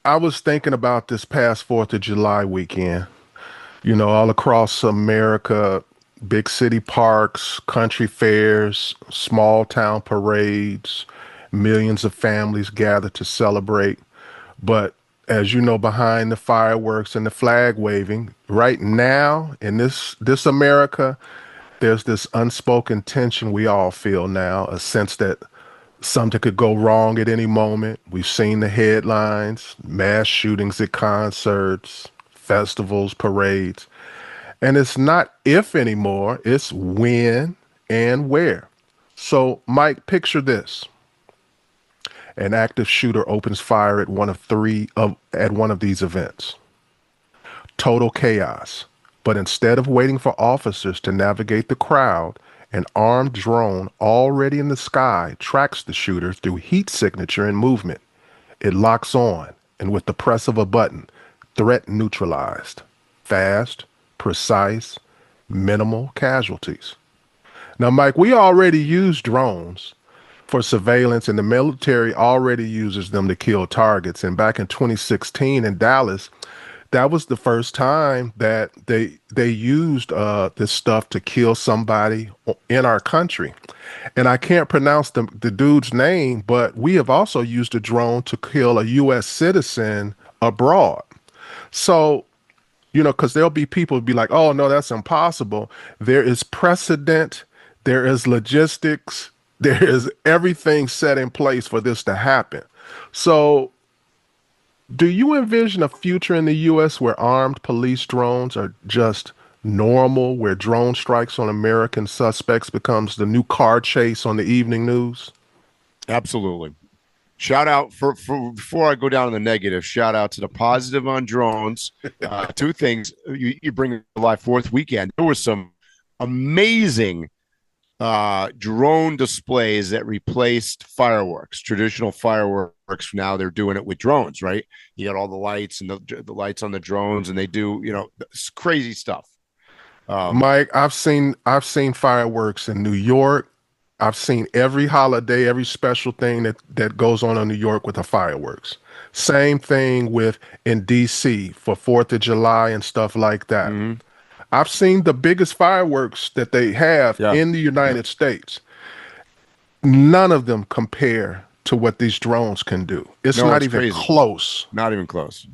I was thinking about this past 4th of July weekend. All across America, big city parks, country fairs, small town parades, millions of families gather to celebrate. But as you know, behind the fireworks and the flag waving, right now in this America, there's this unspoken tension we all feel now, a sense that something could go wrong at any moment. We've seen the headlines, mass shootings at concerts, festivals, parades. And it's not if anymore, it's when and where. So, Mike, picture this. An active shooter opens fire at one of these events. Total chaos. But instead of waiting for officers to navigate the crowd, an armed drone already in the sky tracks the shooter through heat signature and movement. It locks on, and with the press of a button, threat neutralized. Fast, precise, minimal casualties. Now, Mike, we already use drones for surveillance, and the military already uses them to kill targets. And back in 2016 in Dallas, that was the first time that they used this stuff to kill somebody in our country. And I can't pronounce the dude's name, but we have also used a drone to kill a U.S. citizen abroad. So, because there'll be people who be like, oh, no, that's impossible. There is precedent, there is logistics, there is everything set in place for this to happen. So, do you envision a future in the U.S. where armed police drones are just normal, where drone strikes on American suspects becomes the new car chase on the evening news? Absolutely. Shout out for before I go down to the negative. Shout out to the positive on drones. Two things you bring to July 4th weekend. There was some amazing drone displays that replaced fireworks, traditional fireworks. Now they're doing it with drones, right? You got all the lights and the lights on the drones, and they do crazy stuff. Mike, I've seen fireworks in New York. I've seen every holiday, every special thing that goes on in New York with the fireworks. Same thing with in DC for 4th of July and stuff like that. Mhm. I've seen the biggest fireworks that they have Yeah, in the United States. None of them compare to what these drones can do. It's no, not it's even crazy. close. Not even close.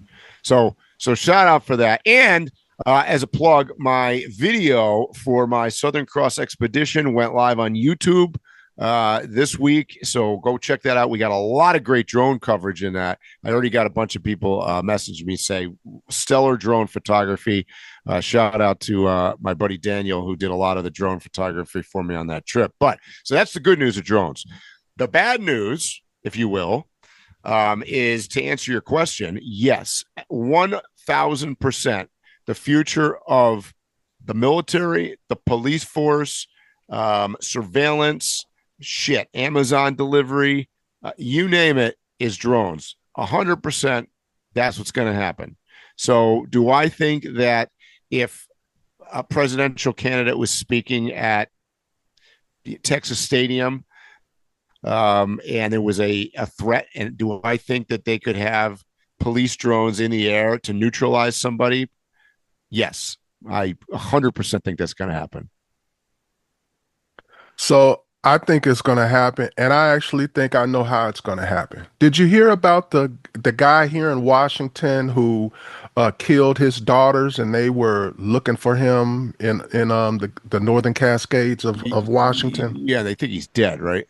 So shout out for that. And as a plug, my video for my Southern Cross expedition went live on YouTube this week. So go check that out. We got a lot of great drone coverage in that. I already got a bunch of people message me say stellar drone photography. Shout out to my buddy Daniel, who did a lot of the drone photography for me on that trip. But so that's the good news of drones. The bad news, if you will, is to answer your question. Yes, 1,000%. The future of the military, the police force, surveillance, shit, Amazon delivery, you name it, is drones. 100%. That's what's going to happen. So, do I think that if a presidential candidate was speaking at the Texas Stadium and there was a threat. And do I think that they could have police drones in the air to neutralize somebody? Yes, I 100% think that's going to happen. So I think it's going to happen, and I actually think I know how it's going to happen. Did you hear about the guy here in Washington who killed his daughters, and they were looking for him in the Northern Cascades of Washington? Yeah, they think he's dead, right?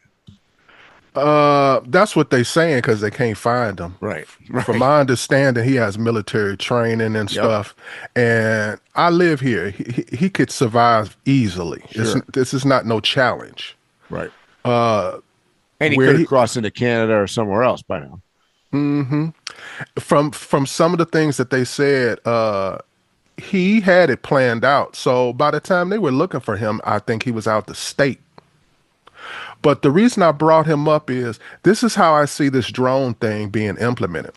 That's what they saying because they can't find him. Right, From right. my understanding, he has military training and Yep, stuff, and I live here. He could survive easily. sure. This is not no challenge. Right. Uh, And he where could have he crossed into Canada or somewhere else by now. hmm from some of the things that they said, he had it planned out. So by the time they were looking for him, I think he was out the state. But the reason I brought him up is this is how I see this drone thing being implemented.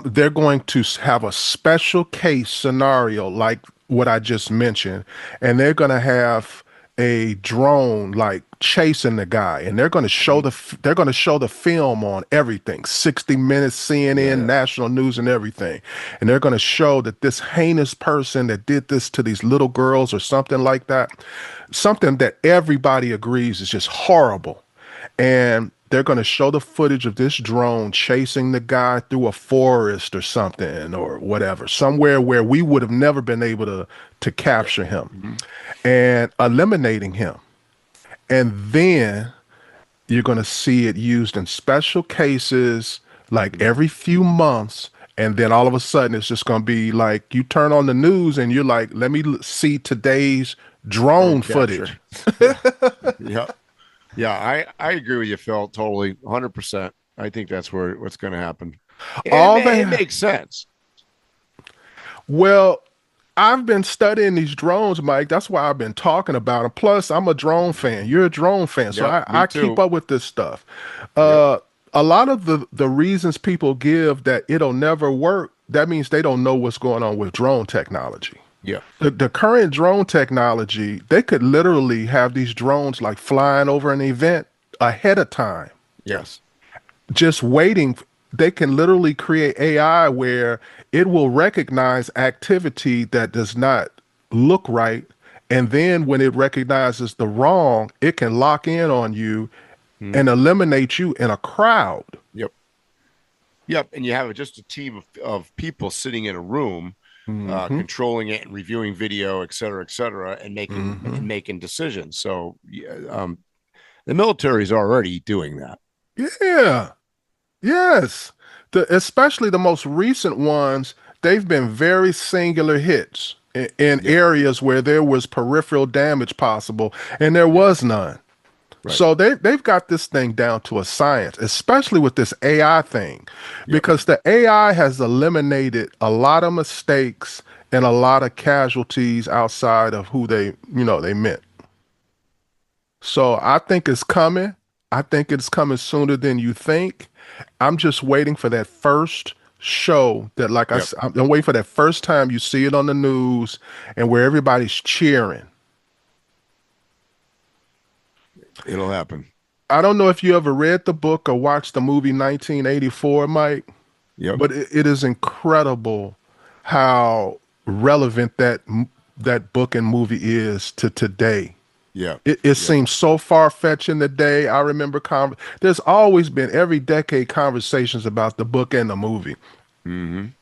They're going to have a special case scenario like what I just mentioned, and they're going to have a drone like chasing the guy, and they're going to show the film on everything, 60 Minutes, Yeah, CNN, yeah. national news, and everything. And they're going to show that this heinous person that did this to these little girls or something like that, something that everybody agrees is just horrible. And they're going to show the footage of this drone chasing the guy through a forest or something or whatever, somewhere where we would have never been able to Yep. capture him, Hmm. and eliminating him. And then you're going to see it used in special cases like Hmm. every few months. And then all of a sudden, it's just going to be like you turn on the news and you're like, let me see today's Drone drone footage. capture. Yeah. Yep. Yeah, I agree with you, Phil. Totally, 100%. I think that's what's going to happen. All It they, makes sense. well, I've been studying these drones, Mike. That's why I've been talking about them. Plus, I'm a drone fan. You're a drone fan, so Yep, me I keep too. up with this stuff. Yep, Uh, a lot of the reasons people give that it'll never work, that means they don't know what's going on with drone technology. yep, The current drone technology, they could literally have these drones like flying over an event ahead of time, yes, just waiting. They can literally create AI where it will recognize activity that does not look right. And then when it recognizes the wrong, it can lock in on you mhm, and eliminate you in a crowd. yep, yep. And you have just a team of people sitting in a room, Hmm. controlling it and reviewing video, et cetera, and Hmm. making decisions. So, yeah, the military is already doing that. Yeah. Yes. Especially the most recent ones, they've been very singular hits in Yep, areas where there was peripheral damage possible, and there yep, was none. right, So they've got this thing down to a science, especially with this AI thing, yep. because the AI has eliminated a lot of mistakes and a lot of casualties outside of who they meant. So I think it's coming. I think it's coming sooner than you think. I'm just waiting for that first show that, like Yep, I'm waiting for that first time you see it on the news and where everybody's cheering. it'll happen. I don't know if you ever read the book or watched the movie 1984, Mike, Yep, but it is incredible how relevant that book and movie is to today. yep, It yep. seems so far-fetched in the day. I remember there's always been every decade conversations about the book and the movie. Hmm.